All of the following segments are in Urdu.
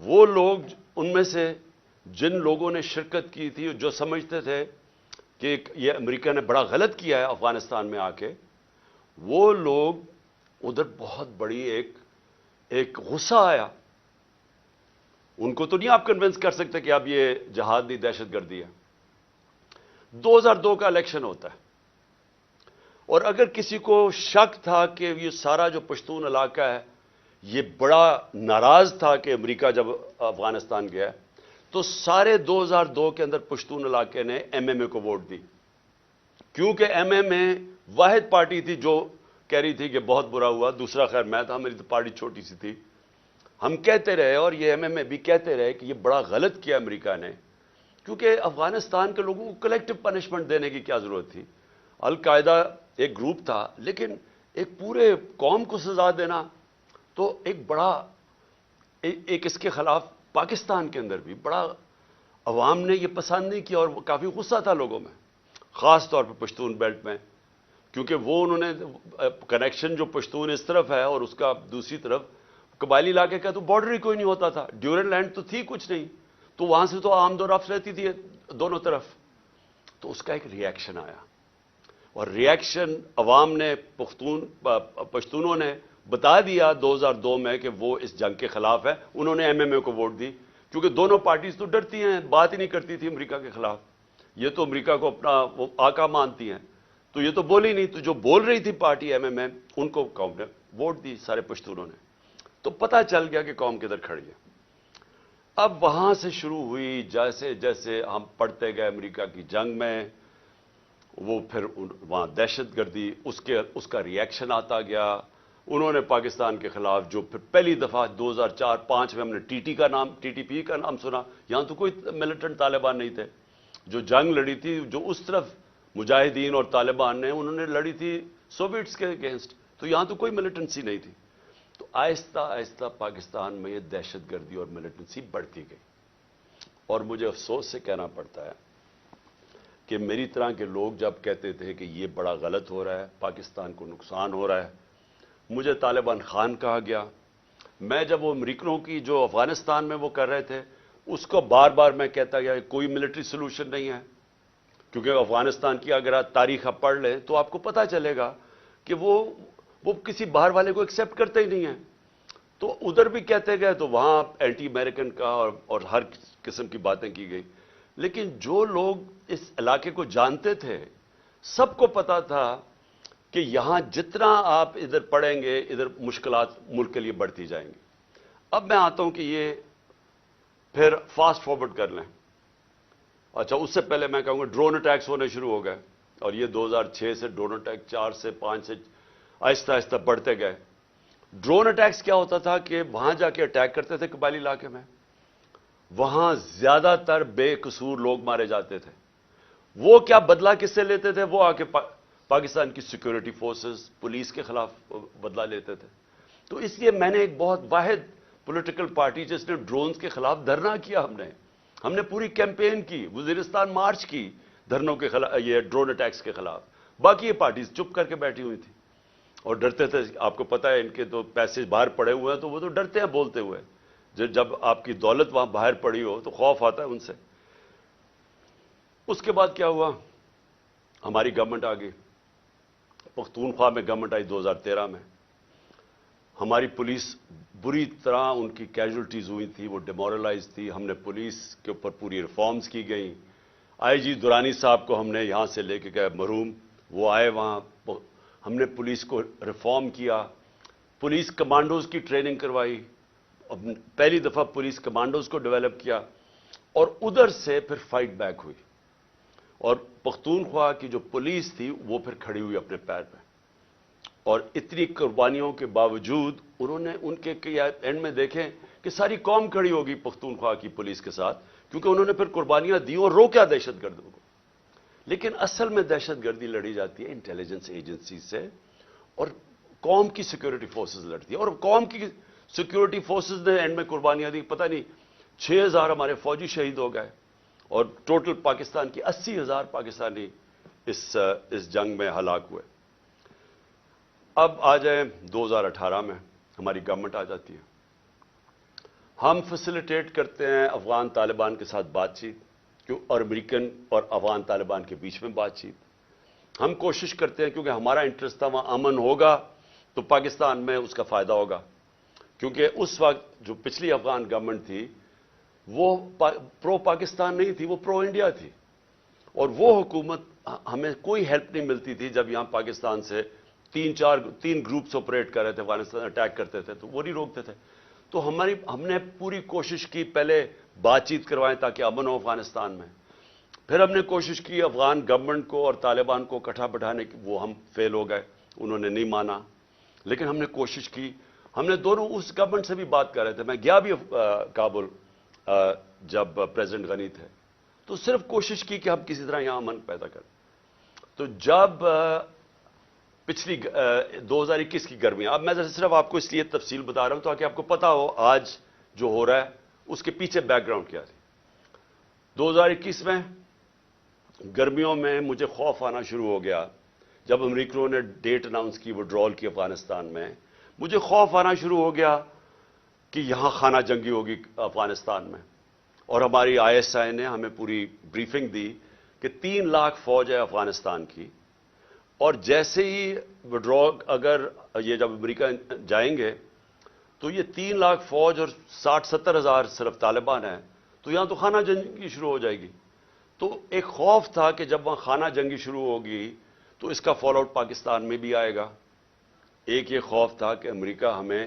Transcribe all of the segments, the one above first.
وہ لوگ ان میں سے جن لوگوں نے شرکت کی تھی جو سمجھتے تھے کہ یہ امریکہ نے بڑا غلط کیا ہے افغانستان میں آ کے، وہ لوگ ادھر بہت بڑی ایک غصہ آیا. ان کو تو نہیں آپ کنونس کر سکتے کہ اب یہ جہاد نہیں دہشت گردی ہے. 2002 کا الیکشن ہوتا ہے، اور اگر کسی کو شک تھا کہ یہ سارا جو پشتون علاقہ ہے یہ بڑا ناراض تھا کہ امریکہ جب افغانستان گیا، تو سارے 2002 کے اندر پشتون علاقے نے ایم ایم اے کو ووٹ دی، کیونکہ ایم ایم اے واحد پارٹی تھی جو کہہ رہی تھی کہ بہت برا ہوا. دوسرا خیر میں تھا، میری تو پارٹی چھوٹی سی تھی. ہم کہتے رہے اور یہ ایم ایم اے بھی کہتے رہے کہ یہ بڑا غلط کیا امریکہ نے، کیونکہ افغانستان کے لوگوں کو کلیکٹو پنشمنٹ دینے کی کیا ضرورت تھی. القاعدہ ایک گروپ تھا، لیکن ایک پورے قوم کو سزا دینا تو ایک بڑا ایک اس کے خلاف پاکستان کے اندر بھی بڑا عوام نے یہ پسند نہیں کیا، اور کافی غصہ تھا لوگوں میں، خاص طور پہ پشتون بیلٹ میں، کیونکہ وہ انہوں نے کنیکشن جو پشتون اس طرف ہے اور اس کا دوسری طرف قبائلی علاقے کا تو بارڈر ہی کوئی نہیں ہوتا تھا. ڈیورن لینڈ تو تھی کچھ نہیں، تو وہاں سے تو آمد و رفت رہتی تھی دونوں طرف. تو اس کا ایک ری ایکشن آیا، اور ری ایکشن عوام نے پشتونوں نے بتا دیا 2002 میں کہ وہ اس جنگ کے خلاف ہے. انہوں نے ایم ایم اے کو ووٹ دی، کیونکہ دونوں پارٹیز تو ڈرتی ہیں، بات ہی نہیں کرتی تھی امریکہ کے خلاف. یہ تو امریکہ کو اپنا وہ آقا مانتی ہیں، تو یہ تو بولی نہیں. تو جو بول رہی تھی پارٹی ایم ایم اے، ان کو قوم نے ووٹ دی، سارے پشتونوں نے. تو پتہ چل گیا کہ قوم کدھر کھڑی ہے. اب وہاں سے شروع ہوئی، جیسے جیسے ہم پڑھتے گئے امریکہ کی جنگ میں، وہ پھر وہاں دہشت گردی اس کا ری ایکشن آتا گیا. انہوں نے پاکستان کے خلاف جو پھر پہلی دفعہ 2004-05 میں ہم نے ٹی ٹی پی کا نام سنا. یہاں تو کوئی ملیٹنٹ طالبان نہیں تھے. جو جنگ لڑی تھی جو اس طرف مجاہدین اور طالبان نے، انہوں نے لڑی تھی سوویٹس کے اگینسٹ، تو یہاں تو کوئی ملیٹنسی نہیں تھی. تو آہستہ آہستہ پاکستان میں یہ دہشت گردی اور ملیٹنسی بڑھتی گئی. اور مجھے افسوس سے کہنا پڑتا ہے کہ میری طرح کے لوگ جب کہتے تھے کہ یہ بڑا غلط ہو رہا ہے، پاکستان کو نقصان ہو رہا ہے، مجھے طالبان خان کہا گیا. میں جب وہ امریکنوں کی جو افغانستان میں وہ کر رہے تھے، اس کو بار بار میں کہتا گیا کہ کوئی ملٹری سلوشن نہیں ہے، کیونکہ افغانستان کی اگر آپ تاریخ آپ پڑھ لیں تو آپ کو پتہ چلے گا کہ وہ کسی باہر والے کو ایکسیپٹ کرتے ہی نہیں ہیں. تو ادھر بھی کہتے گئے، تو وہاں اینٹی امریکن کا اور ہر قسم کی باتیں کی گئی. لیکن جو لوگ اس علاقے کو جانتے تھے، سب کو پتا تھا کہ یہاں جتنا آپ ادھر پڑھیں گے ادھر مشکلات ملک کے لیے بڑھتی جائیں گی. اب میں آتا ہوں کہ یہ پھر فاسٹ فارورڈ کر لیں. اچھا، اس سے پہلے میں کہوں گا ڈرون اٹیکس ہونے شروع ہو گئے، اور یہ 2006 سے ڈرون اٹیک 4 سے 5 سے آہستہ آہستہ بڑھتے گئے. ڈرون اٹیکس کیا ہوتا تھا کہ وہاں جا کے اٹیک کرتے تھے قبائلی علاقے میں، وہاں زیادہ تر بے قصور لوگ مارے جاتے تھے. وہ کیا بدلہ کس سے لیتے تھے؟ وہ آ کے پاکستان کی سیکورٹی فورسز پولیس کے خلاف بدلہ لیتے تھے. تو اس لیے میں نے ایک بہت واحد پولیٹیکل پارٹی جس نے ڈرونز کے خلاف دھرنا کیا، ہم نے پوری کیمپین کی، وزیرستان مارچ کی دھرنوں کے خلاف، یہ ڈرون اٹیکس کے خلاف. باقی یہ پارٹیز چپ کر کے بیٹھی ہوئی تھی اور ڈرتے تھے. آپ کو پتہ ہے ان کے تو پیسے باہر پڑے ہوئے ہیں، تو وہ تو ڈرتے ہیں بولتے ہوئے. جب آپ کی دولت وہاں باہر پڑی ہو تو خوف آتا ہے ان سے. اس کے بعد کیا ہوا؟ ہماری گورنمنٹ آ گئی، پختونخوا میں گورنمنٹ آئی 2013 میں. ہماری پولیس بری طرح ان کی کیجولٹیز ہوئی تھی، وہ ڈیمورلائز تھی. ہم نے پولیس کے اوپر پوری ریفارمز کی گئیں. آئی جی درانی صاحب کو ہم نے یہاں سے لے کے گئے مرحوم، وہ آئے وہاں، ہم نے پولیس کو ریفارم کیا، پولیس کمانڈوز کی ٹریننگ کروائی، پہلی دفعہ پولیس کمانڈوز کو ڈیولپ کیا. اور ادھر سے پھر فائٹ بیک ہوئی، اور پختونخوا کی جو پولیس تھی وہ پھر کھڑی ہوئی اپنے پیر پہ. اور اتنی قربانیوں کے باوجود انہوں نے ان کے اینڈ میں دیکھیں کہ ساری قوم کھڑی ہوگی پختونخوا کی پولیس کے ساتھ، کیونکہ انہوں نے پھر قربانیاں دی اور روکا دہشت گردوں کو. لیکن اصل میں دہشت گردی لڑی جاتی ہے انٹیلیجنس ایجنسی سے، اور قوم کی سیکورٹی فورسز لڑتی ہے. اور قوم کی سیکورٹی فورسز نے اینڈ میں قربانیاں دی. پتہ نہیں 6000 ہمارے فوجی شہید ہو گئے، اور ٹوٹل پاکستان کی 80,000 پاکستانی اس جنگ میں ہلاک ہوئے. اب آ جائیں 2018 میں ہماری گورنمنٹ آ جاتی ہے. ہم فیسیلیٹیٹ کرتے ہیں افغان طالبان کے ساتھ بات چیت اور امریکن اور افغان طالبان کے بیچ میں بات چیت. ہم کوشش کرتے ہیں کیونکہ ہمارا انٹرسٹ تھا وہاں امن ہوگا تو پاکستان میں اس کا فائدہ ہوگا. کیونکہ اس وقت جو پچھلی افغان گورنمنٹ تھی وہ پرو پاکستان نہیں تھی, وہ پرو انڈیا تھی. اور وہ حکومت ہمیں کوئی ہیلپ نہیں ملتی تھی جب یہاں پاکستان سے تین گروپس آپریٹ کر رہے تھے, افغانستان اٹیک کرتے تھے تو وہ نہیں روکتے تھے. تو ہم نے پوری کوشش کی پہلے بات چیت کروائیں تاکہ امن ہو افغانستان میں. پھر ہم نے کوشش کی افغان گورنمنٹ کو اور طالبان کو اکٹھا بٹھانے کی, وہ ہم فیل ہو گئے, انہوں نے نہیں مانا. لیکن ہم نے کوشش کی, ہم نے دونوں اس گورنمنٹ سے بھی بات کر رہے تھے. میں گیا بھی کابل جب پریزیڈنٹ غنی تھے, تو صرف کوشش کی کہ ہم کسی طرح یہاں امن پیدا کریں. تو جب پچھلی 2021 کی گرمیاں, اب میں صرف آپ کو اس لیے تفصیل بتا رہا ہوں تاکہ آپ کو پتا ہو آج جو ہو رہا ہے اس کے پیچھے بیک گراؤنڈ کیا تھی. 2021 میں گرمیوں میں مجھے خوف آنا شروع ہو گیا جب امریکیوں نے ڈیٹ اناؤنس کی وڈرال کی افغانستان میں. مجھے خوف آنا شروع ہو گیا کہ یہاں خانہ جنگی ہوگی افغانستان میں. اور ہماری ISI نے ہمیں پوری بریفنگ دی کہ 3 لاکھ فوج ہے افغانستان کی, اور جیسے ہی وڈرال اگر یہ جب امریکہ جائیں گے تو یہ 3 لاکھ فوج اور 60-70 ہزار صرف طالبان ہیں, تو یہاں تو خانہ جنگی شروع ہو جائے گی. تو ایک خوف تھا کہ جب وہاں خانہ جنگی شروع ہوگی تو اس کا فال آؤٹ پاکستان میں بھی آئے گا. ایک یہ خوف تھا کہ امریکہ ہمیں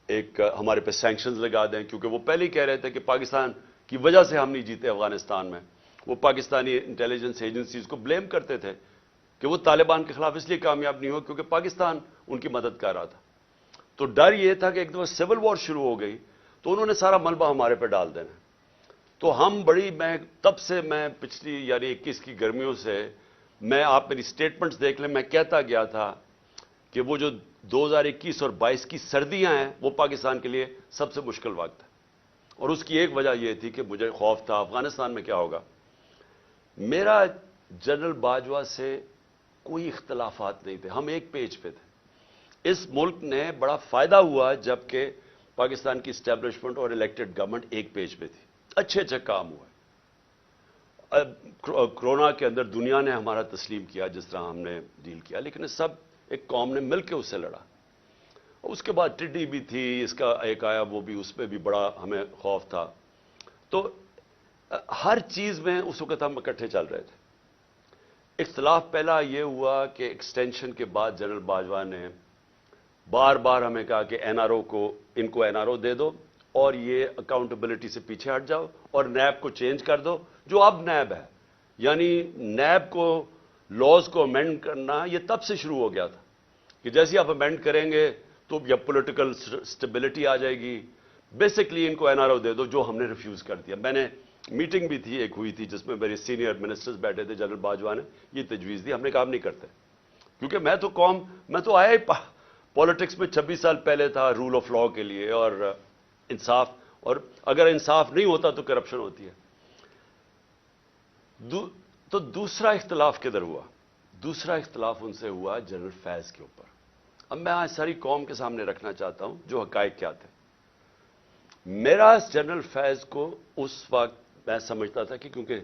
ہمارے پہ سینکشنز لگا دیں, کیونکہ وہ پہلے ہی کہہ رہے تھے کہ پاکستان کی وجہ سے ہم نہیں جیتے افغانستان میں. وہ پاکستانی انٹیلیجنس ایجنسیز کو بلیم کرتے تھے کہ وہ طالبان کے خلاف اس لیے کامیاب نہیں ہو کیونکہ پاکستان ان کی مدد کر رہا تھا. تو ڈر یہ تھا کہ ایک دفعہ سول وار شروع ہو گئی تو انہوں نے سارا ملبہ ہمارے پہ ڈال دینا. تو تب سے میں پچھلی یعنی 21 کی گرمیوں سے آپ میری سٹیٹمنٹس دیکھ لیں, میں کہتا گیا تھا کہ وہ جو 2021 اور 22 کی سردیاں ہیں وہ پاکستان کے لیے سب سے مشکل وقت ہے. اور اس کی ایک وجہ یہ تھی کہ مجھے خوف تھا افغانستان میں کیا ہوگا. میرا جنرل باجوہ سے کوئی اختلافات نہیں تھے, ہم ایک پیج پہ تھے. اس ملک نے بڑا فائدہ ہوا جبکہ پاکستان کی اسٹیبلشمنٹ اور الیکٹڈ گورنمنٹ ایک پیج پہ تھی. اچھے کام ہوا. کرونا کے اندر دنیا نے ہمارا تسلیم کیا جس طرح ہم نے ڈیل کیا, لیکن سب ایک قوم نے مل کے اس سے لڑا. اس کے بعد ٹڈی بھی تھی, اس کا ایک آیا وہ بھی, اس پہ بھی بڑا ہمیں خوف تھا. تو ہر چیز میں اس وقت ہم اکٹھے چل رہے تھے. اختلاف پہلا یہ ہوا کہ ایکسٹینشن کے بعد جنرل باجوہ نے بار بار ہمیں کہا کہ NRO ان کو NRO دے دو اور یہ اکاؤنٹیبلٹی سے پیچھے ہٹ جاؤ اور نیب کو چینج کر دو جو اب نیب ہے. یعنی نیب کو لاز کو امینڈ کرنا یہ تب سے شروع ہو گیا تھا کہ جیسے آپ امینڈ کریں گے تو یا پولیٹیکل سٹیبلٹی آ جائے گی. بیسکلی ان کو NRO دے دو, جو ہم نے ریفیوز کر دیا. میں نے میٹنگ بھی تھی, ایک ہوئی تھی جس میں میرے سینئر منسٹرز بیٹھے تھے. جنرل باجوہ نے یہ تجویز دی, ہم نے کام نہیں کرتے کیونکہ میں تو آیا ہی پالیٹکس میں 26 سال پہلے تھا رول آف لا کے لیے اور انصاف, اور اگر انصاف نہیں ہوتا تو کرپشن ہوتی ہے. تو دوسرا اختلاف کدھر ہوا؟ دوسرا اختلاف ان سے ہوا جنرل فیض کے اوپر. اب میں آج ساری قوم کے سامنے رکھنا چاہتا ہوں جو حقائق کیا تھے. میرا جنرل فیض کو اس وقت میں سمجھتا تھا کہ کیونکہ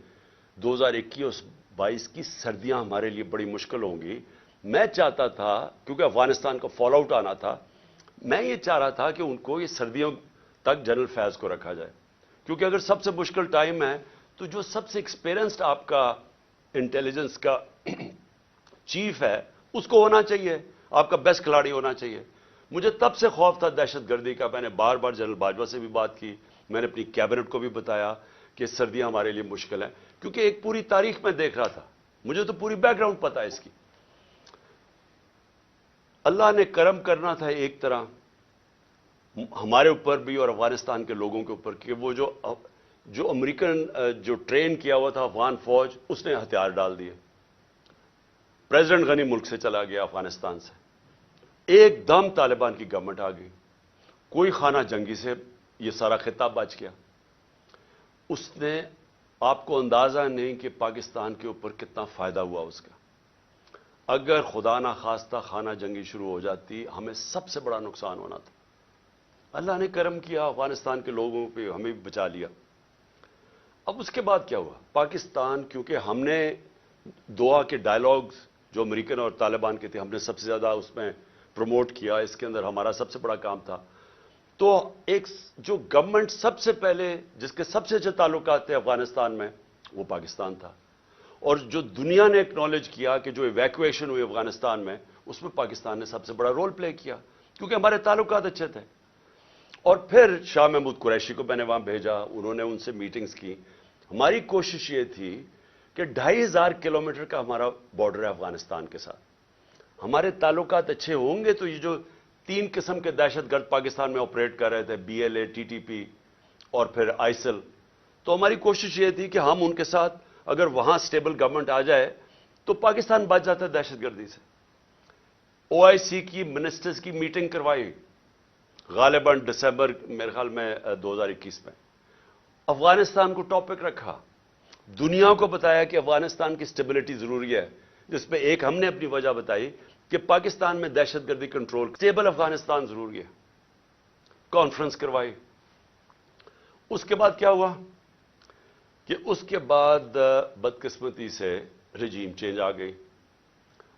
2021 اور 22 کی سردیاں ہمارے لیے بڑی مشکل ہوں گی, میں چاہتا تھا کیونکہ افغانستان کا فال آؤٹ آنا تھا, میں یہ چاہ رہا تھا کہ ان کو یہ سردیوں تک جنرل فیض کو رکھا جائے. کیونکہ اگر سب سے مشکل ٹائم ہے تو جو سب سے ایکسپیرینسڈ آپ کا انٹیلیجنس کا چیف ہے اس کو ہونا چاہیے, آپ کا بیسٹ کھلاڑی ہونا چاہیے. مجھے تب سے خوف تھا دہشت گردی کا. میں نے بار بار جنرل باجوہ سے بھی بات کی, میں نے اپنی کیبنٹ کو بھی بتایا کہ سردیاں ہمارے لیے مشکل ہیں, کیونکہ ایک پوری تاریخ میں دیکھ رہا تھا, مجھے تو پوری بیک گراؤنڈ پتا ہے اس کی. اللہ نے کرم کرنا تھا ایک طرح ہمارے اوپر بھی اور افغانستان کے لوگوں کے اوپر کہ وہ جو امریکن جو ٹرین کیا ہوا تھا افغان فوج, اس نے ہتھیار ڈال دیے. پریزیڈنٹ غنی ملک سے چلا گیا افغانستان سے, ایک دم طالبان کی گورنمنٹ آ گئی, کوئی خانہ جنگی سے یہ سارا خطہ بچ گیا. اس نے آپ کو اندازہ نہیں کہ پاکستان کے اوپر کتنا فائدہ ہوا اس کا. اگر خدا نہ خواستہ خانہ جنگی شروع ہو جاتی ہمیں سب سے بڑا نقصان ہونا تھا. اللہ نے کرم کیا, افغانستان کے لوگوں پہ ہمیں بھی بچا لیا. اب اس کے بعد کیا ہوا؟ پاکستان, کیونکہ ہم نے دعا کے ڈائلاگز جو امریکن اور طالبان کے تھے, ہم نے سب سے زیادہ اس میں پروموٹ کیا, اس کے اندر ہمارا سب سے بڑا کام تھا. تو ایک جو گورنمنٹ سب سے پہلے جس کے سب سے اچھے تعلقات تھے افغانستان میں, وہ پاکستان تھا. اور جو دنیا نے ایکنالج کیا کہ جو ایویکویشن ہوئی افغانستان میں, اس میں پاکستان نے سب سے بڑا رول پلے کیا, کیونکہ ہمارے تعلقات اچھے تھے. اور پھر شاہ محمود قریشی کو میں نے وہاں بھیجا, انہوں نے ان سے میٹنگز کی. ہماری کوشش یہ تھی کہ 2500 کلومیٹر کا ہمارا بارڈر ہے افغانستان کے ساتھ. ہمارے تعلقات اچھے ہوں گے تو یہ جو 3 قسم کے دہشت گرد پاکستان میں آپریٹ کر رہے تھے, BLA, TTP اور پھر ISIL, تو ہماری کوشش یہ تھی کہ ہم ان کے ساتھ اگر وہاں سٹیبل گورنمنٹ آ جائے تو پاکستان بچ جاتا ہے دہشت گردی سے. OIC کی منسٹرز کی میٹنگ کروائی غالباً دسمبر میرے خیال میں 2021 میں. افغانستان کو ٹاپک رکھا, دنیا کو بتایا کہ افغانستان کی سٹیبلٹی ضروری ہے, جس پہ ایک ہم نے اپنی وجہ بتائی کہ پاکستان میں دہشت گردی کنٹرول, سٹیبل افغانستان ضروری ہے. کانفرنس کروائی. اس کے بعد کیا ہوا کہ اس کے بعد بدقسمتی سے رجیم چینج آ گئی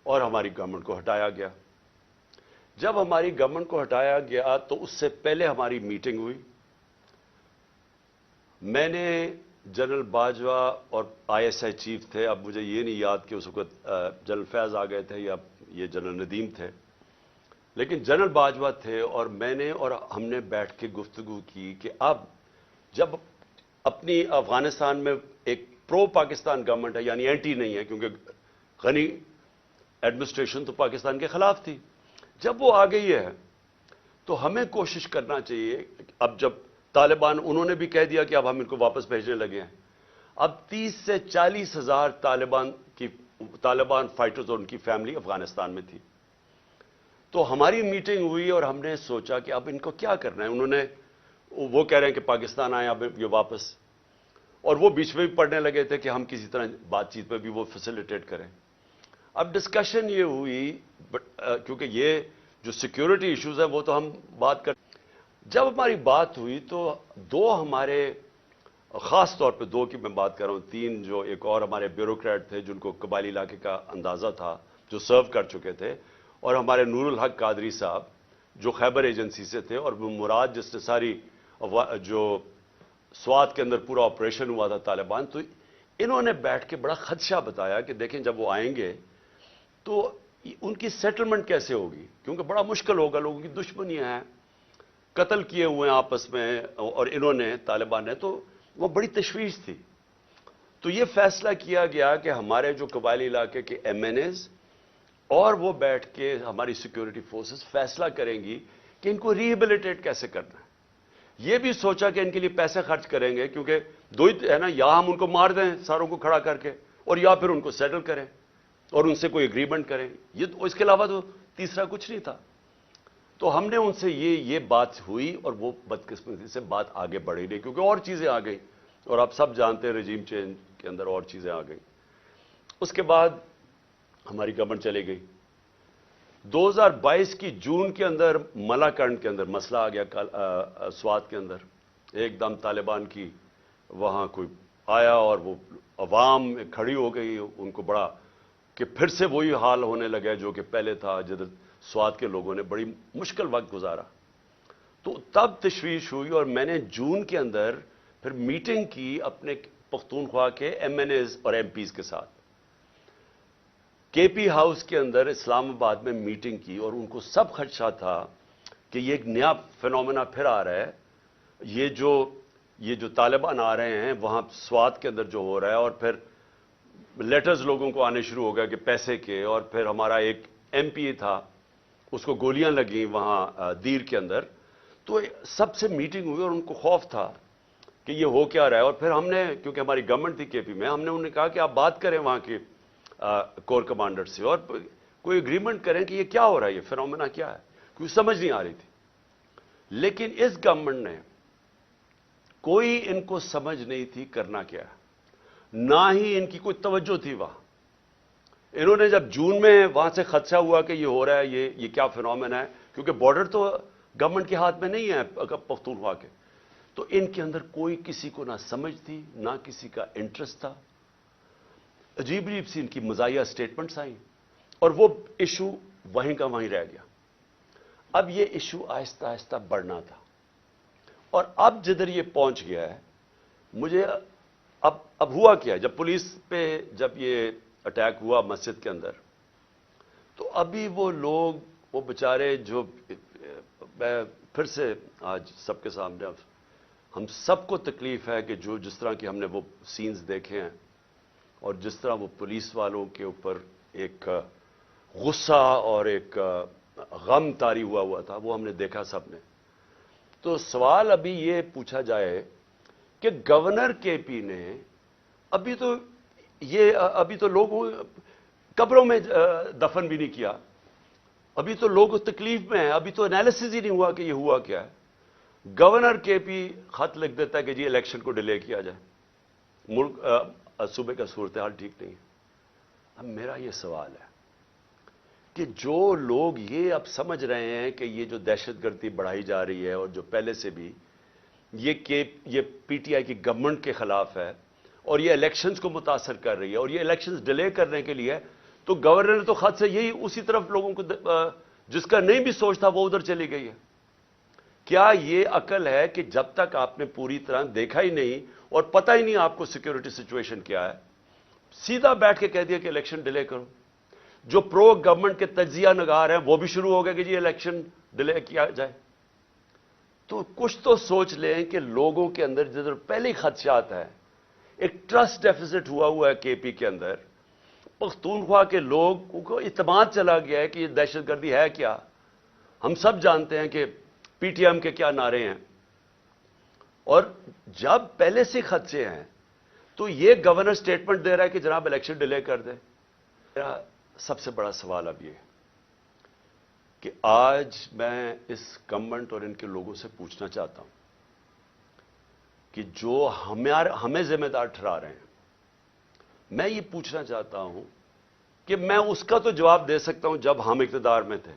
اور ہماری گورنمنٹ کو ہٹایا گیا. جب ہماری گورنمنٹ کو ہٹایا گیا تو اس سے پہلے ہماری میٹنگ ہوئی. میں نے جنرل باجوہ اور ISI چیف تھے, اب مجھے یہ نہیں یاد کہ اس وقت جنرل فیض آ گئے تھے یا یہ جنرل ندیم تھے, لیکن جنرل باجوہ تھے, اور میں نے اور ہم نے بیٹھ کے گفتگو کی کہ اب جب اپنی افغانستان میں ایک پرو پاکستان گورنمنٹ ہے, یعنی اینٹی نہیں ہے, کیونکہ غنی ایڈمنسٹریشن تو پاکستان کے خلاف تھی, جب وہ آ گئی ہے تو ہمیں کوشش کرنا چاہیے. اب جب طالبان, انہوں نے بھی کہہ دیا کہ اب ہم ان کو واپس بھیجنے لگے ہیں. اب 30 سے 40 ہزار طالبان فائٹرز اور ان کی فیملی افغانستان میں تھی. تو ہماری میٹنگ ہوئی اور ہم نے سوچا کہ اب ان کو کیا کرنا ہے. وہ کہہ رہے ہیں کہ پاکستان آئے اب یہ واپس, اور وہ بیچ میں بھی پڑھنے لگے تھے کہ ہم کسی طرح بات چیت پہ بھی وہ فیسیلیٹیٹ کریں. اب ڈسکشن یہ ہوئی, کیونکہ یہ جو سیکیورٹی ایشوز ہیں وہ تو ہم بات کر, جب ہماری بات ہوئی تو 2 ہمارے, خاص طور پہ 2 کی میں بات کر رہا ہوں, 3 جو ایک اور ہمارے بیوروکریٹ تھے جن کو قبائلی علاقے کا اندازہ تھا, جو سرو کر چکے تھے, اور ہمارے نور الحق قادری صاحب جو خیبر ایجنسی سے تھے, اور وہ مراد جس نے ساری جو سوات کے اندر پورا آپریشن ہوا تھا طالبان. تو انہوں نے بیٹھ کے بڑا خدشہ بتایا کہ دیکھیں جب وہ آئیں گے تو ان کی سیٹلمنٹ کیسے ہوگی, کیونکہ بڑا مشکل ہوگا, لوگوں کی دشمنیاں ہیں, قتل کیے ہوئے ہیں آپس میں, اور انہوں نے طالبان نے, تو وہ بڑی تشویش تھی. تو یہ فیصلہ کیا گیا کہ ہمارے جو قبائلی علاقے کے MNAs اور وہ بیٹھ کے ہماری سیکیورٹی فورسز فیصلہ کریں گی کہ ان کو ریہیبلیٹیٹ کیسے کرنا ہے. یہ بھی سوچا کہ ان کے لیے پیسے خرچ کریں گے, کیونکہ 2 ہی ہے نا, یا ہم ان کو مار دیں ساروں کو کھڑا کر کے, اور یا پھر ان کو سیٹل کریں اور ان سے کوئی اگریمنٹ کریں. اس کے علاوہ تو تیسرا کچھ نہیں تھا. تو ہم نے ان سے یہ بات ہوئی, اور وہ بدقسمتی سے بات آگے بڑھی نہیں, کیونکہ اور چیزیں آ گئیں, اور آپ سب جانتے ہیں رجیم چینج کے اندر اور چیزیں آ گئیں. اس کے بعد ہماری گورنمنٹ چلی گئی. 2022 کی جون کے اندر ملاکنڈ کے اندر مسئلہ آ گیا, سوات کے اندر ایک دم طالبان کی وہاں کوئی آیا, اور وہ عوام کھڑی ہو گئی, ان کو بڑا کہ پھر سے وہی حال ہونے لگا جو کہ پہلے تھا, جدھر سوات کے لوگوں نے بڑی مشکل وقت گزارا. تو تب تشویش ہوئی, اور میں نے جون کے اندر پھر میٹنگ کی اپنے پختونخوا کے MNAs اور MPs کے ساتھ, KP ہاؤس کے اندر اسلام آباد میں میٹنگ کی, اور ان کو سب خدشہ تھا کہ یہ ایک نیا فینومینا پھر آ رہا ہے. یہ جو طالبان آ رہے ہیں وہاں سوات کے اندر جو ہو رہا ہے, اور پھر لیٹرز لوگوں کو آنے شروع ہو گیا کہ پیسے کے, اور پھر ہمارا ایک MP تھا اس کو گولیاں لگیں وہاں دیر کے اندر. تو سب سے میٹنگ ہوئی, اور ان کو خوف تھا کہ یہ ہو کیا رہا ہے. اور پھر ہم نے, کیونکہ ہماری گورنمنٹ تھی KP میں, ہم نے انہیں کہا کہ آپ بات کریں وہاں کے کور کمانڈر سے, اور کوئی اگریمنٹ کریں کہ یہ کیا ہو رہا ہے, یہ فینومینا کیا ہے, کیونکہ سمجھ نہیں آ رہی تھی. لیکن اس گورنمنٹ نے کوئی ان کو سمجھ نہیں تھی کرنا کیا ہے, نہ ہی ان کی کوئی توجہ تھی وہاں. انہوں نے جب جون میں وہاں سے خدشہ ہوا کہ یہ ہو رہا ہے, یہ کیا فینومینا ہے, کیونکہ بارڈر تو گورنمنٹ کے ہاتھ میں نہیں ہے پختونخوا کے. تو ان کے اندر کوئی کسی کو نہ سمجھ تھی, نہ کسی کا انٹرسٹ تھا. عجیب عجیب سی ان کی مزاحیہ سٹیٹمنٹس آئیں اور وہ ایشو وہیں کا وہیں رہ گیا. اب یہ ایشو آہستہ آہستہ بڑھنا تھا, اور اب جدھر یہ پہنچ گیا ہے, مجھے اب ہوا کیا, جب پولیس پہ جب یہ اٹیک ہوا مسجد کے اندر, تو ابھی وہ لوگ, وہ بیچارے, جو میں پھر سے آج سب کے سامنے, ہم سب کو تکلیف ہے کہ جس طرح کی ہم نے وہ سینز دیکھے ہیں, اور جس طرح وہ پولیس والوں کے اوپر ایک غصہ اور ایک غم طاری ہوا تھا, وہ ہم نے دیکھا سب نے. تو سوال ابھی یہ پوچھا جائے کہ گورنر کے پی نے ابھی تو لوگوں قبروں میں دفن بھی نہیں کیا, ابھی تو لوگ تکلیف میں ہیں, ابھی تو انالیسس ہی نہیں ہوا کہ یہ ہوا کیا ہے. گورنر کے پی خط لکھ دیتا ہے کہ جی الیکشن کو ڈیلے کیا جائے, ملک صوبے کا صورتحال ٹھیک نہیں ہے. اب میرا یہ سوال ہے کہ جو لوگ یہ اب سمجھ رہے ہیں کہ یہ جو دہشت گردی بڑھائی جا رہی ہے, اور جو پہلے سے بھی یہ پی ٹی آئی کی گورنمنٹ کے خلاف ہے, اور یہ الیکشنز کو متاثر کر رہی ہے, اور یہ الیکشنز ڈیلے کرنے کے لیے, تو گورنر نے تو خط سے یہی اسی طرف لوگوں کو, جس کا نہیں بھی سوچتا وہ ادھر چلی گئی ہے. کیا یہ عقل ہے کہ جب تک آپ نے پوری طرح دیکھا ہی نہیں اور پتہ ہی نہیں آپ کو سیکیورٹی سچویشن کیا ہے, سیدھا بیٹھ کے کہہ دیا کہ الیکشن ڈیلے کرو. جو پرو گورنمنٹ کے تجزیہ نگار ہیں وہ بھی شروع ہو گئے کہ جی الیکشن ڈیلے کیا جائے. تو کچھ تو سوچ لیں کہ لوگوں کے اندر جدھر پہلے ہی خدشات ہیں, ایک ٹرسٹ ڈیفیسٹ ہوا ہے کے پی کے اندر. پختونخوا کے لوگوں کو اعتماد چلا گیا ہے کہ یہ دہشت گردی ہے کیا. ہم سب جانتے ہیں کہ پی ٹی ایم کے کیا نعرے ہیں, اور جب پہلے سے خدشے ہیں تو یہ گورنر سٹیٹمنٹ دے رہا ہے کہ جناب الیکشن ڈیلے کر دیں. میرا سب سے بڑا سوال اب یہ کہ آج میں اس گورنمنٹ اور ان کے لوگوں سے پوچھنا چاہتا ہوں کہ جو ہمیں ذمہ دار ٹھہرا رہے ہیں, میں یہ پوچھنا چاہتا ہوں کہ میں اس کا تو جواب دے سکتا ہوں جب ہم اقتدار میں تھے.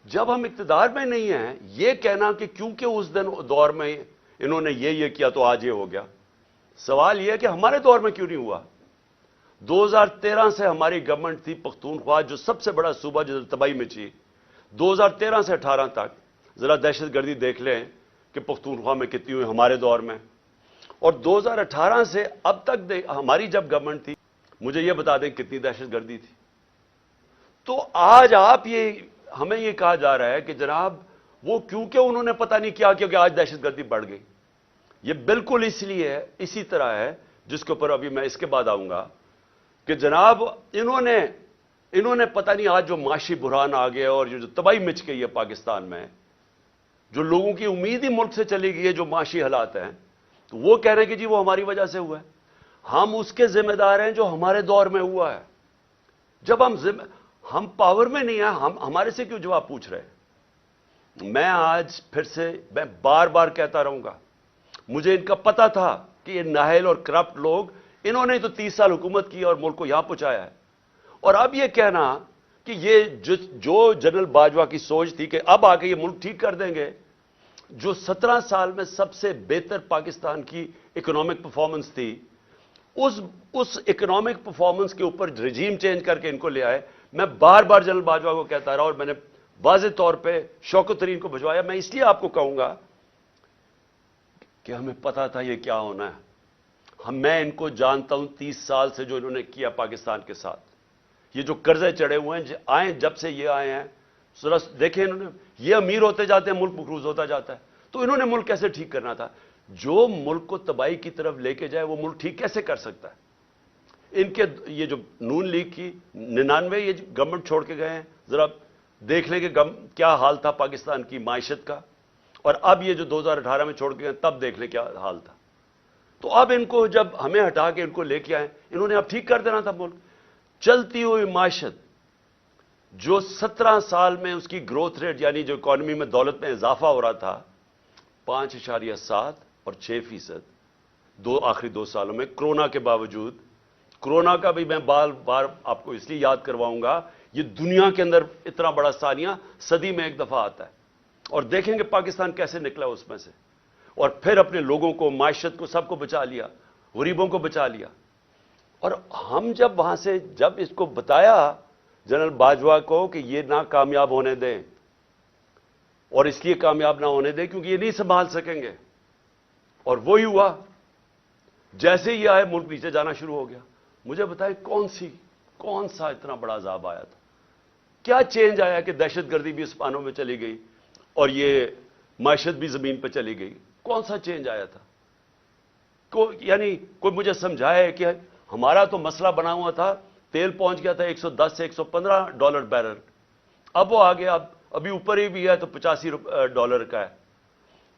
جب ہم اقتدار میں نہیں ہیں, یہ کہنا کہ کیونکہ اس دور میں انہوں نے یہ کیا تو آج یہ ہو گیا. سوال یہ ہے کہ ہمارے دور میں کیوں نہیں ہوا. 2013 سے ہماری گورنمنٹ تھی پختونخوا, جو سب سے بڑا صوبہ جو تباہی میں تھی. 2013 سے 18 تک ذرا دہشت گردی دیکھ لیں کہ پختونخوا میں کتنی ہوئی ہمارے دور میں, اور 2018 سے اب تک ہماری جب گورنمنٹ تھی, مجھے یہ بتا دیں کتنی دہشت گردی تھی. تو آج ہمیں یہ کہا جا رہا ہے کہ جناب وہ کیونکہ انہوں نے پتہ نہیں کیا کیونکہ آج دہشت گردی بڑھ گئی. یہ بالکل اس لیے ہے, اسی طرح ہے جس کے اوپر ابھی میں اس کے بعد آؤں گا کہ جناب انہوں نے پتہ نہیں آج جو معاشی بحران آ گیا اور جو تباہی مچ گئی ہے پاکستان میں, جو لوگوں کی امید ہی ملک سے چلی گئی ہے, جو معاشی حالات ہیں, تو وہ کہہ رہے ہیں کہ جی وہ ہماری وجہ سے ہوا ہے. ہم اس کے ذمہ دار ہیں جو ہمارے دور میں ہوا ہے. جب ہم پاور میں نہیں ہیں, ہمارے سے کیوں جواب پوچھ رہے ہیں. میں آج پھر سے میں بار بار کہتا رہوں گا, مجھے ان کا پتہ تھا کہ یہ نااہل اور کرپٹ لوگ, انہوں نے تو 30 سال حکومت کی اور ملک کو یہاں پہنچایا ہے. اور اب یہ کہنا کہ یہ جو جنرل باجوہ کی سوچ تھی کہ اب آ کے یہ ملک ٹھیک کر دیں گے, جو 17 سال میں سب سے بہتر پاکستان کی اکنامک پرفارمنس تھی, اس اکنامک پرفارمنس کے اوپر رجیم چینج کر کے ان کو لے آئے. میں بار بار جنرل باجوہ کو کہتا رہا اور میں نے واضح طور پہ شوکت ترین کو بھجوایا. میں اس لیے آپ کو کہوں گا کہ ہمیں پتا تھا یہ کیا ہونا ہے. میں ان کو جانتا ہوں 30 سال سے, جو انہوں نے کیا پاکستان کے ساتھ. یہ جو قرضے چڑھے ہوئے ہیں جب سے یہ آئے ہیں, ذرا دیکھیں انہوں نے, یہ امیر ہوتے جاتے ہیں, ملک مقروض ہوتا جاتا ہے. تو انہوں نے ملک کیسے ٹھیک کرنا تھا. جو ملک کو تباہی کی طرف لے کے جائے وہ ملک ٹھیک کیسے کر سکتا ہے. ان کے یہ جو نون لیگ کی 99 یہ گورنمنٹ چھوڑ کے گئے ہیں, ذرا دیکھ لیں کہ کیا حال تھا پاکستان کی معیشت کا, اور اب یہ جو 2018 میں چھوڑ کے گئے تب دیکھ لیں کیا حال تھا. تو اب ان کو جب ہمیں ہٹا کے ان کو لے کے آئے, انہوں نے اب ٹھیک کر دینا تھا ملک. چلتی ہوئی معیشت جو 17 سال میں اس کی گروتھ ریٹ, یعنی جو اکانومی میں دولت میں اضافہ ہو رہا تھا 5.7 اور 6%, آخری 2 سالوں میں کرونا کے باوجود. کرونا کا بھی میں بار بار آپ کو اس لیے یاد کرواؤں گا, یہ دنیا کے اندر اتنا بڑا ثانیہ صدی میں ایک دفعہ آتا ہے. اور دیکھیں گے پاکستان کیسے نکلا اس میں سے، اور پھر اپنے لوگوں کو، معیشت کو، سب کو بچا لیا، غریبوں کو بچا لیا۔ اور ہم جب وہاں سے جب اس کو بتایا جنرل باجوہ کو کہ یہ نہ کامیاب ہونے دیں، اور اس لیے کامیاب نہ ہونے دیں کیونکہ یہ نہیں سنبھال سکیں گے، اور وہی ہوا، جیسے ہی آئے ملک نیچے جانا شروع ہو گیا۔ مجھے بتائیں کون سا اتنا بڑا عذاب آیا تھا؟ کیا چینج آیا کہ دہشت گردی بھی اسپانوں میں چلی گئی اور یہ معیشت بھی زمین پہ چلی گئی؟ کون سا چینج آیا تھا؟ یعنی کوئی مجھے سمجھائے کہ ہمارا تو مسئلہ بنا ہوا تھا، تیل پہنچ گیا تھا $110 سے $115 بیرل، اب وہ آگے ابھی اوپر ہی بھی ہے تو $85 کا ہے۔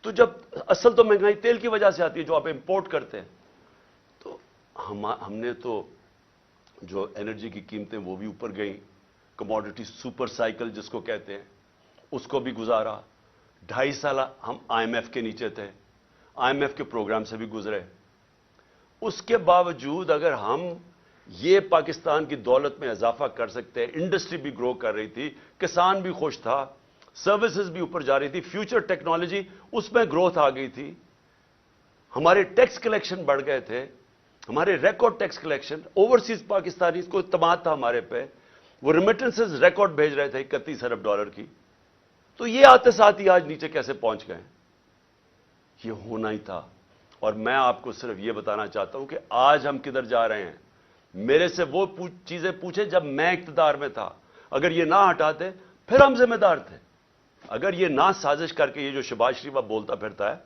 تو جب اصل تو مہنگائی تیل کی وجہ سے آتی ہے جو آپ امپورٹ کرتے ہیں، تو ہم نے تو جو انرجی کی قیمتیں وہ بھی اوپر گئیں، کموڈٹی سپر سائیکل جس کو کہتے ہیں اس کو بھی گزارا۔ 2.5 سال ہم IMF کے نیچے تھے، IMF کے پروگرام سے بھی گزرے۔ اس کے باوجود اگر ہم یہ پاکستان کی دولت میں اضافہ کر سکتے ہیں، انڈسٹری بھی گرو کر رہی تھی، کسان بھی خوش تھا، سروسز بھی اوپر جا رہی تھی، فیوچر ٹیکنالوجی اس میں گروتھ آ گئی تھی، ہمارے ٹیکس کلیکشن بڑھ گئے تھے، ہمارے record tax collection, overseas Pakistani کو اعتماد تھا ہمارے پہ، وہ ریمیٹنسز ریکارڈ بھیج رہے تھے $31 ارب کی، تو یہ آتے ساتھ ہی آج نیچے کیسے پہنچ گئے؟ یہ ہونا ہی تھا۔ اور میں آپ کو صرف یہ بتانا چاہتا ہوں کہ آج ہم کدھر جا رہے ہیں۔ میرے سے وہ چیزیں پوچھیں جب میں اقتدار میں تھا، اگر یہ نہ ہٹاتے پھر ہم ذمہ دار تھے۔ اگر یہ نہ سازش کر کے، یہ جو شہباز شریف اب بولتا پھرتا ہے،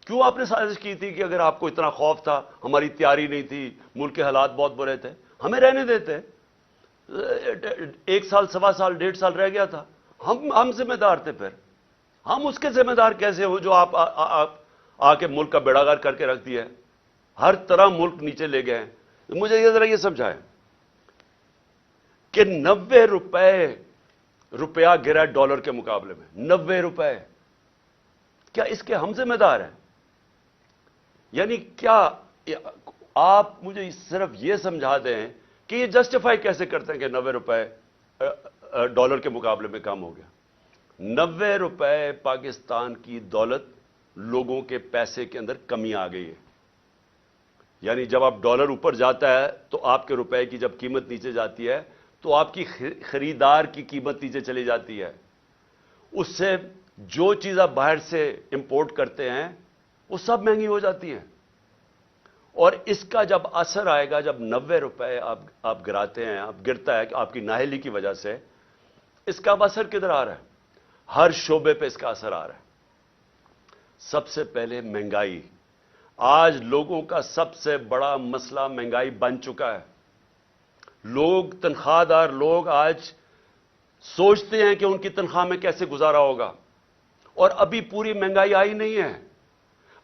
کیوں آپ نے سازش کی تھی کہ اگر آپ کو اتنا خوف تھا، ہماری تیاری نہیں تھی، ملک کے حالات بہت برے تھے، ہمیں رہنے دیتے، 1 سال، 1.25 سال، 1.5 سال رہ گیا تھا، ہم ذمہ دار تھے۔ پھر ہم اس کے ذمہ دار کیسے ہو جو آپ آ کے ملک کا بیڑا غرق کر کے رکھ دیا ہے، ہر طرح ملک نیچے لے گئے ہیں۔ مجھے یہ ذرا یہ سمجھائیں کہ 90 روپیہ گرا ڈالر کے مقابلے میں، 90 روپے، کیا اس کے ہم ذمہ دار ہیں؟ یعنی کیا آپ مجھے صرف یہ سمجھا دیں کہ یہ جسٹیفائی کیسے کرتے ہیں کہ 90 روپے ڈالر کے مقابلے میں کم ہو گیا؟ 90 روپے پاکستان کی دولت، لوگوں کے پیسے کے اندر کمی آ گئی ہے۔ یعنی جب آپ ڈالر اوپر جاتا ہے تو آپ کے روپے کی جب قیمت نیچے جاتی ہے تو آپ کی خریدار کی قیمت نیچے چلی جاتی ہے، اس سے جو چیز آپ باہر سے امپورٹ کرتے ہیں وہ سب مہنگی ہو جاتی ہیں۔ اور اس کا جب اثر آئے گا، جب 90 روپے آپ گراتے ہیں، آپ گرتا ہے کہ آپ کی نااہلی کی وجہ سے، اس کا اب اثر کدھر آ رہا ہے؟ ہر شعبے پہ اس کا اثر آ رہا ہے۔ سب سے پہلے مہنگائی، آج لوگوں کا سب سے بڑا مسئلہ مہنگائی بن چکا ہے۔ لوگ، تنخواہ دار لوگ آج سوچتے ہیں کہ ان کی تنخواہ میں کیسے گزارا ہوگا، اور ابھی پوری مہنگائی آئی نہیں ہے،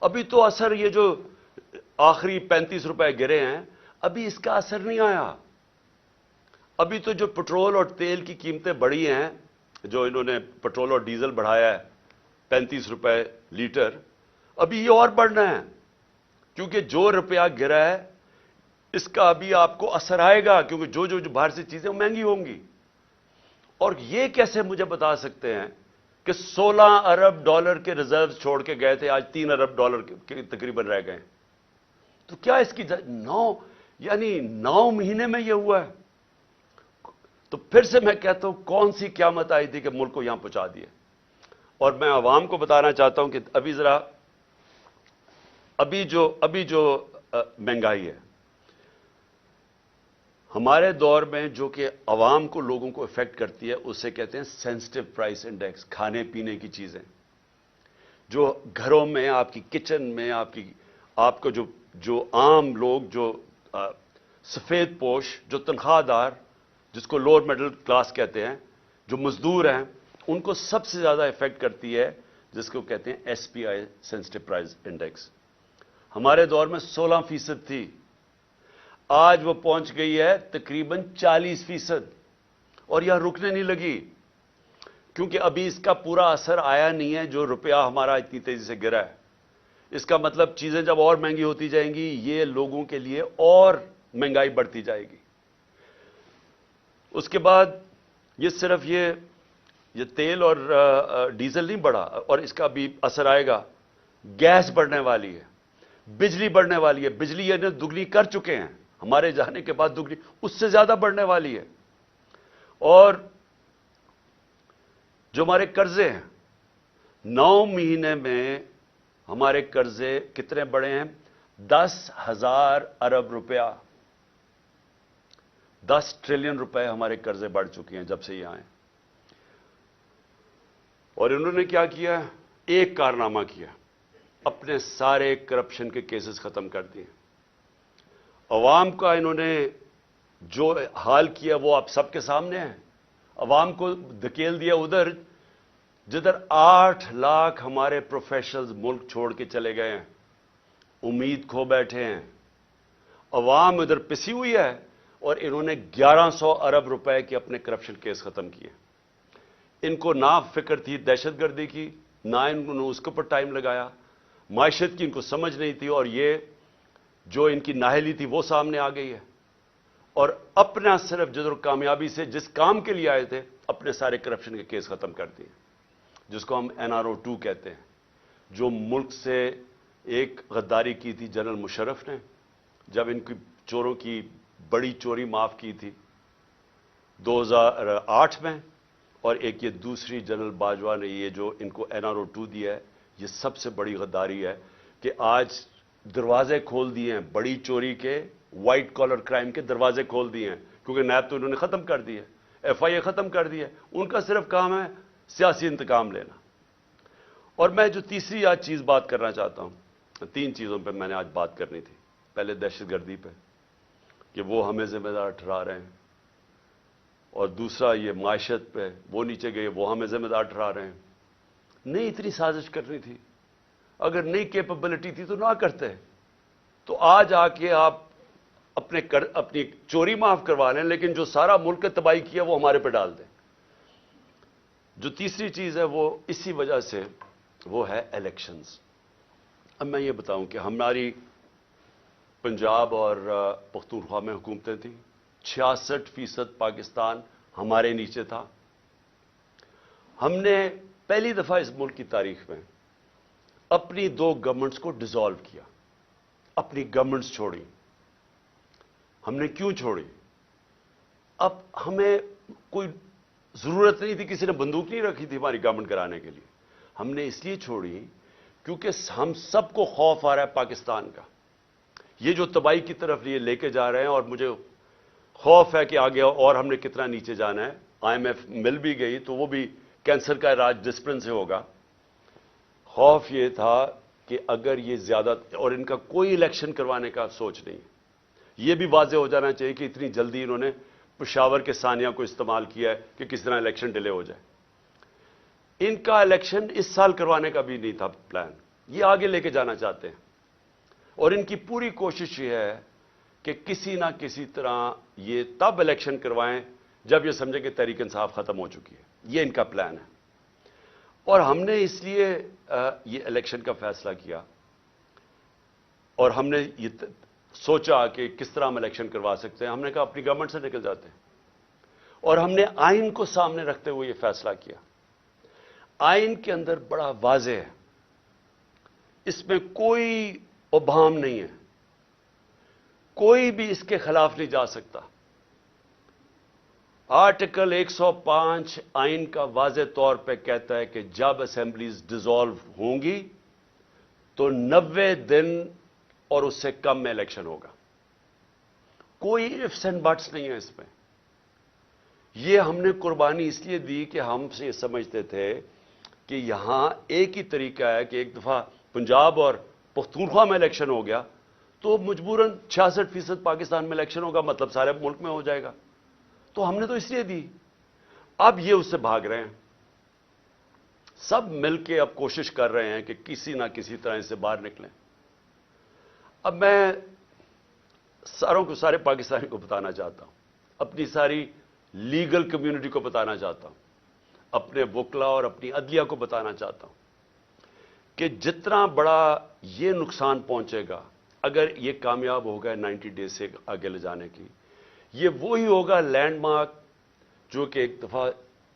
ابھی تو اثر یہ جو آخری 35 روپے گرے ہیں، ابھی اس کا اثر نہیں آیا۔ ابھی تو جو پٹرول اور تیل کی قیمتیں بڑھی ہیں، جو انہوں نے پٹرول اور ڈیزل بڑھایا ہے 35 روپے لیٹر، ابھی یہ اور بڑھنا ہے، کیونکہ جو روپیہ گرا ہے اس کا ابھی آپ کو اثر آئے گا، کیونکہ جو باہر سے چیزیں مہنگی ہوں گی۔ اور یہ کیسے مجھے بتا سکتے ہیں کہ 16 ارب ڈالر کے ریزروز چھوڑ کے گئے تھے، آج 3 ارب ڈالر کے تقریباً رہ گئے؟ تو کیا اس کی 9 مہینے میں یہ ہوا ہے؟ تو پھر سے میں کہتا ہوں، کون سی قیامت آئی تھی کہ ملک کو یہاں پہنچا دیا؟ اور میں عوام کو بتانا چاہتا ہوں کہ ابھی جو مہنگائی ہے ہمارے دور میں، جو کہ عوام کو، لوگوں کو افیکٹ کرتی ہے، اسے کہتے ہیں سینسٹیو پرائس انڈیکس۔ کھانے پینے کی چیزیں جو گھروں میں، آپ کی کچن میں، آپ کو جو عام لوگ، جو سفید پوش، جو تنخواہ دار، جس کو لوور مڈل کلاس کہتے ہیں، جو مزدور ہیں، ان کو سب سے زیادہ افیکٹ کرتی ہے، جس کو کہتے ہیں SPI، سینسٹیو پرائس انڈیکس۔ ہمارے دور میں 16% تھی، آج وہ پہنچ گئی ہے تقریباً 40%، اور یہ رکنے نہیں لگی، کیونکہ ابھی اس کا پورا اثر آیا نہیں ہے جو روپیہ ہمارا اتنی تیزی سے گرا ہے۔ اس کا مطلب چیزیں جب اور مہنگی ہوتی جائیں گی، یہ لوگوں کے لیے اور مہنگائی بڑھتی جائے گی۔ اس کے بعد یہ صرف یہ تیل اور ڈیزل نہیں بڑھا، اور اس کا بھی اثر آئے گا. گیس بڑھنے والی ہے، بجلی بڑھنے والی ہے. بجلی یہ دگنی کر چکے ہیں، ہمارے جانے کے بعد دگنی اس سے زیادہ بڑھنے والی ہے. اور جو ہمارے قرضے ہیں، 9 مہینے میں ہمارے قرضے کتنے بڑھے ہیں؟ 10,000 ارب روپیہ. 10 ٹریلین روپے ہمارے قرضے بڑھ چکے ہیں جب سے یہ آئے. اور انہوں نے کیا کیا؟ ایک کارنامہ کیا، اپنے سارے کرپشن کے کیسز ختم کر دیے. عوام کا انہوں نے جو حال کیا وہ آپ سب کے سامنے ہے. عوام کو دھکیل دیا ادھر جدھر 8 لاکھ ہمارے پروفیشنلز ملک چھوڑ کے چلے گئے ہیں، امید کھو بیٹھے ہیں. عوام ادھر پسی ہوئی ہے، اور انہوں نے 1100 ارب روپے کے اپنے کرپشن کیس ختم کیے. ان کو نہ فکر تھی دہشت گردی کی، نہ انہوں نے اس کے اوپر ٹائم لگایا. معیشت کی ان کو سمجھ نہیں تھی، اور یہ جو ان کی نااہلی تھی وہ سامنے آ گئی ہے. اور اپنا صرف جدر کامیابی سے جس کام کے لیے آئے تھے، اپنے سارے کرپشن کے کیس ختم کر دیے، جس کو ہم NRO2 کہتے ہیں. جو ملک سے ایک غداری کی تھی جنرل مشرف نے، جب ان کی چوروں کی بڑی چوری معاف کی تھی 2008 میں، اور ایک یہ دوسری جنرل باجوہ نے یہ جو ان کو NRO2 دیا ہے، یہ سب سے بڑی غداری ہے کہ آج دروازے کھول دیے ہیں بڑی چوری کے، وائٹ کالر کرائم کے دروازے کھول دیے ہیں. کیونکہ نیب تو انہوں نے ختم کر دی ہے، FIA ختم کر دی ہے. ان کا صرف کام ہے سیاسی انتقام لینا. اور میں جو تیسری آج چیز بات کرنا چاہتا ہوں، 3 چیزوں پہ میں نے آج بات کرنی تھی. پہلے دہشت گردی پہ کہ وہ ہمیں ذمہ دار ٹھہرا رہے ہیں، اور دوسرا یہ معیشت پہ وہ نیچے گئے، وہ ہمیں ذمہ دار ٹھہرا رہے ہیں. نہیں اتنی سازش کرنی تھی، اگر نئی کیپبلٹی تھی تو نہ کرتے. تو آج آ کے آپ اپنی چوری معاف کروا لیں، لیکن جو سارا ملک نے تباہی کیا وہ ہمارے پہ ڈال دیں. جو تیسری چیز ہے وہ اسی وجہ سے وہ ہے الیکشنز. اب میں یہ بتاؤں کہ ہماری پنجاب اور پختونخوا میں حکومتیں تھیں، 66% پاکستان ہمارے نیچے تھا. ہم نے پہلی دفعہ اس ملک کی تاریخ میں اپنی 2 گورنمنٹس کو ڈیزالو کیا، اپنی گورنمنٹس چھوڑی. ہم نے کیوں چھوڑی؟ اب ہمیں کوئی ضرورت نہیں تھی، کسی نے بندوق نہیں رکھی تھی ہماری گورنمنٹ کرانے کے لیے. ہم نے اس لیے چھوڑی کیونکہ ہم سب کو خوف آ رہا ہے پاکستان کا. یہ جو تباہی کی طرف یہ لے کے جا رہے ہیں، اور مجھے خوف ہے کہ آگے اور ہم نے کتنا نیچے جانا ہے. IMF مل بھی گئی تو وہ بھی کینسر کا علاج ڈسپلن سے ہوگا. خوف یہ تھا کہ اگر یہ زیادہ، اور ان کا کوئی الیکشن کروانے کا سوچ نہیں. یہ بھی واضح ہو جانا چاہیے کہ اتنی جلدی انہوں نے پشاور کے ثانیہ کو استعمال کیا ہے کہ کس طرح الیکشن ڈیلے ہو جائے. ان کا الیکشن اس سال کروانے کا بھی نہیں تھا پلان، یہ آگے لے کے جانا چاہتے ہیں. اور ان کی پوری کوشش یہ ہے کہ کسی نہ کسی طرح یہ تب الیکشن کروائیں جب یہ سمجھیں کہ تحریک انصاف ختم ہو چکی ہے. یہ ان کا پلان ہے. اور ہم نے اس لیے یہ الیکشن کا فیصلہ کیا، اور ہم نے یہ سوچا کہ کس طرح ہم الیکشن کروا سکتے ہیں. ہم نے کہا اپنی گورنمنٹ سے نکل جاتے ہیں، اور ہم نے آئین کو سامنے رکھتے ہوئے یہ فیصلہ کیا. آئین کے اندر بڑا واضح ہے، اس میں کوئی ابہام نہیں ہے، کوئی بھی اس کے خلاف نہیں جا سکتا. آرٹیکل 105 آئین کا واضح طور پہ کہتا ہے کہ جب اسمبلیز ڈیزالو ہوں گی تو 90 دن اور اس سے کم میں الیکشن ہوگا. کوئی ifs اینڈ بٹس نہیں ہے اس میں. یہ ہم نے قربانی اس لیے دی کہ ہم سے یہ سمجھتے تھے کہ یہاں ایک ہی طریقہ ہے کہ ایک دفعہ پنجاب اور پختونخوا میں الیکشن ہو گیا تو مجبوراً 66% پاکستان میں الیکشن ہوگا، مطلب سارے ملک میں ہو جائے گا. تو ہم نے تو اس لیے دی. اب یہ اس سے بھاگ رہے ہیں، سب مل کے اب کوشش کر رہے ہیں کہ کسی نہ کسی طرح اس سے باہر نکلیں. اب میں سارے پاکستانی کو بتانا چاہتا ہوں، اپنی ساری لیگل کمیونٹی کو بتانا چاہتا ہوں، اپنے وکلا اور اپنی عدلیہ کو بتانا چاہتا ہوں کہ جتنا بڑا یہ نقصان پہنچے گا اگر یہ کامیاب ہوگا 90 ڈیز سے آگے لے جانے کی، یہ وہی ہوگا لینڈ مارک جو کہ ایک دفعہ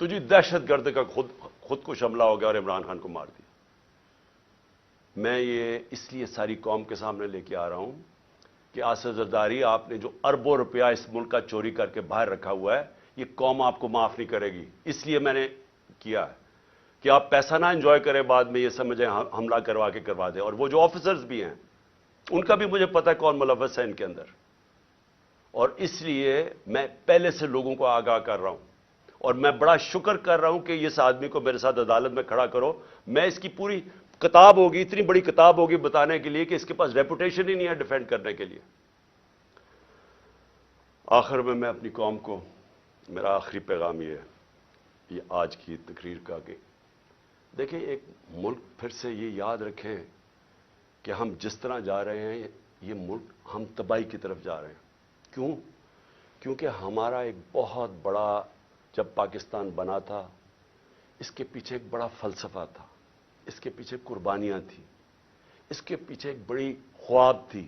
تو جی دہشت گرد کا خود کش حملہ ہو گیا اور عمران خان کو مار دیا. میں یہ اس لیے ساری قوم کے سامنے لے کے آ رہا ہوں کہ آصف زرداری آپ نے جو اربوں روپیہ اس ملک کا چوری کر کے باہر رکھا ہوا ہے یہ قوم آپ کو معاف نہیں کرے گی. اس لیے میں نے کیا ہے کہ آپ پیسہ نہ انجوائے کریں, بعد میں یہ سمجھیں حملہ کروا کے کروا دیں. اور وہ جو آفیسرز بھی ہیں ان کا بھی مجھے پتہ ہے کون ملوث ہے ان کے اندر, اور اس لیے میں پہلے سے لوگوں کو آگاہ کر رہا ہوں. اور میں بڑا شکر کر رہا ہوں کہ اس آدمی کو میرے ساتھ عدالت میں کھڑا کرو. میں اس کی پوری کتاب ہوگی, اتنی بڑی کتاب ہوگی بتانے کے لیے کہ اس کے پاس ریپوٹیشن ہی نہیں ہے ڈیفینڈ کرنے کے لیے. آخر میں اپنی قوم کو میرا آخری پیغام یہ آج کی تقریر کا کہ دیکھیں ایک ملک پھر سے یہ یاد رکھیں کہ ہم جس طرح جا رہے ہیں یہ ملک ہم تباہی کی طرف جا رہے ہیں. کیوں؟ کیونکہ ہمارا ایک بہت بڑا, جب پاکستان بنا تھا اس کے پیچھے ایک بڑا فلسفہ تھا, اس کے پیچھے قربانیاں تھیں, اس کے پیچھے ایک بڑی خواب تھی.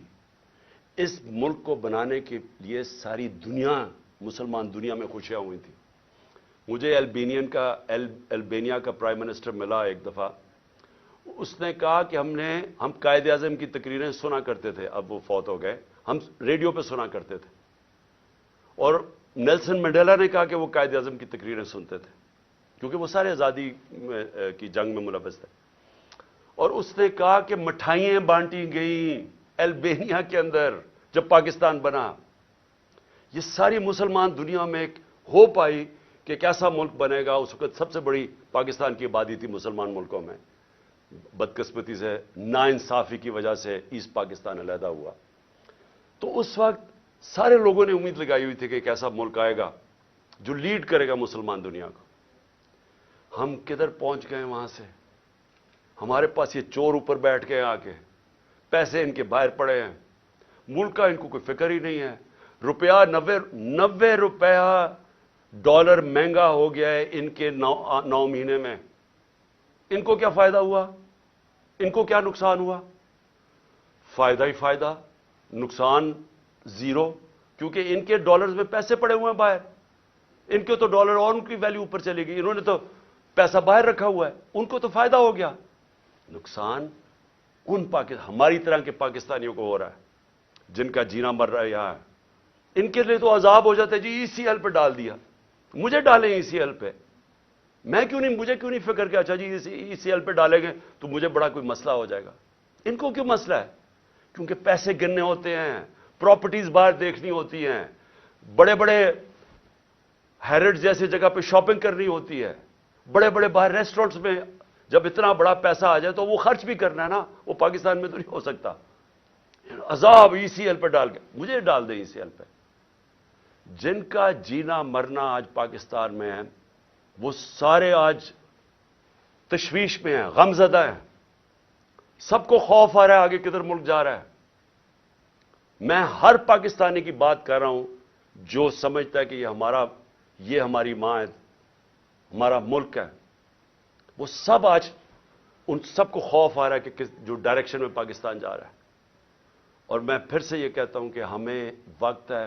اس ملک کو بنانے کے لیے ساری دنیا, مسلمان دنیا میں خوشیاں ہوئی تھیں. مجھے البینیا کا پرائم منسٹر ملا ایک دفعہ. اس نے کہا کہ ہم قائد اعظم کی تقریریں سنا کرتے تھے, اب وہ فوت ہو گئے, ہم ریڈیو پہ سنا کرتے تھے. اور نیلسن منڈیلا نے کہا کہ وہ قائد اعظم کی تقریریں سنتے تھے کیونکہ وہ سارے آزادی کی جنگ میں ملوث تھے. اور اس نے کہا کہ مٹھائیاں بانٹی گئیں البینیا کے اندر جب پاکستان بنا. یہ ساری مسلمان دنیا میں ایک ہوپ آئی کہ ایک ایسا ملک بنے گا. اس وقت سب سے بڑی پاکستان کی آبادی تھی مسلمان ملکوں میں. بدقسمتی سے ناانصافی کی وجہ سے ایسٹ پاکستان علیحدہ ہوا. تو اس وقت سارے لوگوں نے امید لگائی ہوئی تھی کہ ایک ایسا ملک آئے گا جو لیڈ کرے گا مسلمان دنیا کو. ہم کدھر پہنچ گئے وہاں سے؟ ہمارے پاس یہ چور اوپر بیٹھ کے آ کے, پیسے ان کے باہر پڑے ہیں, ملک کا ان کو کوئی فکر ہی نہیں ہے. روپیہ 90 روپیہ ڈالر مہنگا ہو گیا ہے ان کے 9 مہینے میں. ان کو کیا فائدہ ہوا؟ ان کو کیا نقصان ہوا؟ فائدہ ہی فائدہ, نقصان زیرو. کیونکہ ان کے ڈالرز میں پیسے پڑے ہوئے ہیں باہر, ان کے تو ڈالر اور ان کی ویلیو اوپر چلے گی. انہوں نے تو پیسہ باہر رکھا ہوا ہے, ان کو تو فائدہ ہو گیا. نقصان ہماری طرح کے پاکستانیوں کو ہو رہا ہے جن کا جینا مر رہا ہے یہاں. ان کے لیے تو عذاب ہو جاتا ہے, جی ای سی ایل پہ ڈال دیا, مجھے ڈالیں ای سی ایل پہ, مجھے کیوں نہیں فکر کہ اچھا جی ای سی ایل پہ ڈالیں گے تو مجھے بڑا کوئی مسئلہ ہو جائے گا. ان کو کیوں مسئلہ ہے؟ کیونکہ پیسے گننے ہوتے ہیں, پراپرٹیز باہر دیکھنی ہوتی ہیں, بڑے بڑے ہیرڈ جیسی جگہ پہ شاپنگ کرنی ہوتی ہے, بڑے بڑے باہر ریسٹورنٹس میں جب اتنا بڑا پیسہ آ جائے تو وہ خرچ بھی کرنا ہے نا, وہ پاکستان میں تو نہیں ہو سکتا. عذاب ای سی ایل پہ ڈال کے, مجھے ڈال دیں ای سی ایل پہ. جن کا جینا مرنا آج پاکستان میں ہے وہ سارے آج تشویش میں ہیں, غمزدہ ہیں, سب کو خوف آ رہا ہے آگے کدھر ملک جا رہا ہے. میں ہر پاکستانی کی بات کر رہا ہوں جو سمجھتا ہے کہ یہ ہماری ماں ہے, ہمارا ملک ہے. وہ سب آج ان سب کو خوف آ رہا ہے کہ جو ڈائریکشن میں پاکستان جا رہا ہے. اور میں پھر سے یہ کہتا ہوں کہ ہمیں وقت ہے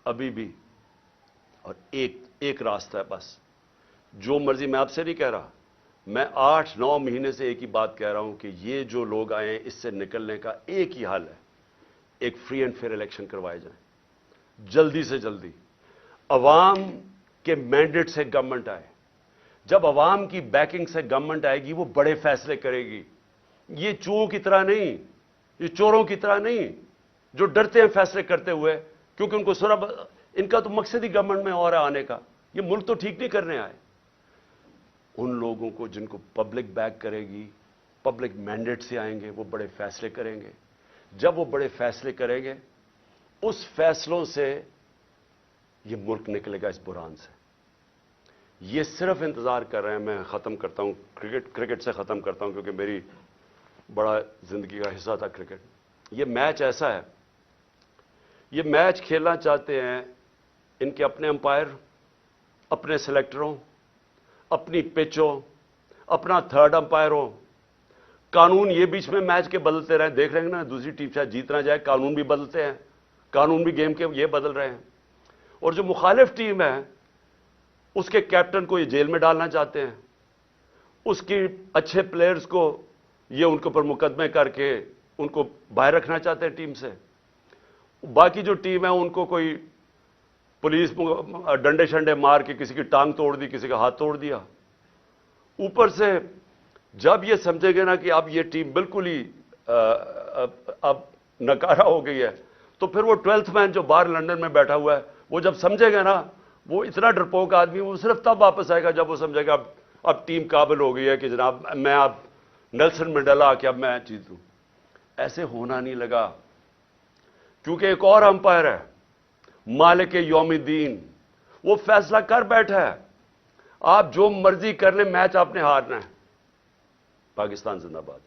ابھی بھی, اور ایک راستہ ہے بس. جو مرضی, میں آپ سے نہیں کہہ رہا, میں 8-9 مہینے سے ایک ہی بات کہہ رہا ہوں کہ یہ جو لوگ آئے ہیں اس سے نکلنے کا ایک ہی حل ہے, ایک فری اینڈ فیئر الیکشن کروائے جائیں جلدی سے جلدی. عوام کے مینڈیٹ سے گورنمنٹ آئے. جب عوام کی بیکنگ سے گورنمنٹ آئے گی وہ بڑے فیصلے کرے گی. یہ چوروں کی طرح نہیں, یہ چوروں کی طرح نہیں جو ڈرتے ہیں فیصلے کرتے ہوئے کیونکہ ان کو ان کا تو مقصد ہی گورنمنٹ میں اور آنے کا, یہ ملک تو ٹھیک نہیں کرنے آئے. ان لوگوں کو جن کو پبلک بیک کرے گی, پبلک مینڈیٹ سے آئیں گے, وہ بڑے فیصلے کریں گے. جب وہ بڑے فیصلے کریں گے اس فیصلوں سے یہ ملک نکلے گا اس بحران سے. یہ صرف انتظار کر رہے ہیں. میں ختم کرتا ہوں, کرکٹ سے ختم کرتا ہوں کیونکہ میری بڑا زندگی کا حصہ تھا کرکٹ. یہ میچ ایسا ہے, یہ میچ کھیلنا چاہتے ہیں ان کے اپنے امپائر, اپنے سلیکٹروں, اپنی پچوں, اپنا تھرڈ امپائر ہو. قانون یہ بیچ میں میچ کے بدلتے رہے, دیکھ رہے ہیں نا, دوسری ٹیم شاید جیت نہ جائے, قانون بھی بدلتے ہیں, قانون بھی گیم کے یہ بدل رہے ہیں. اور جو مخالف ٹیم ہے اس کے کیپٹن کو یہ جیل میں ڈالنا چاہتے ہیں، اس کی اچھے پلیئرز کو یہ ان کے اوپر مقدمے کر کے ان کو باہر رکھنا چاہتے ہیں ٹیم سے، باقی جو ٹیم ہے ان کو کوئی پولیس ڈنڈے شنڈے مار کے کسی کی ٹانگ توڑ دی، کسی کا ہاتھ توڑ دیا۔ اوپر سے جب یہ سمجھے گے نا کہ اب یہ ٹیم بالکل ہی اب نکارہ ہو گئی ہے، تو پھر وہ 12th مین جو باہر لندن میں بیٹھا ہوا ہے، وہ جب سمجھے گا نا، وہ اتنا ڈرپوک آدمی، وہ صرف تب واپس آئے گا جب وہ سمجھے گا اب ٹیم قابل ہو گئی ہے کہ جناب میں اب نیلسن منڈیلا کہ اب میں جیتوں۔ ایسے ہونا نہیں لگا، کیونکہ ایک اور امپائر ہے مالک یوم الدین، وہ فیصلہ کر بیٹھا ہے آپ جو مرضی کر لیں، میچ آپ نے ہارنا ہے۔ پاکستان زندہ باد۔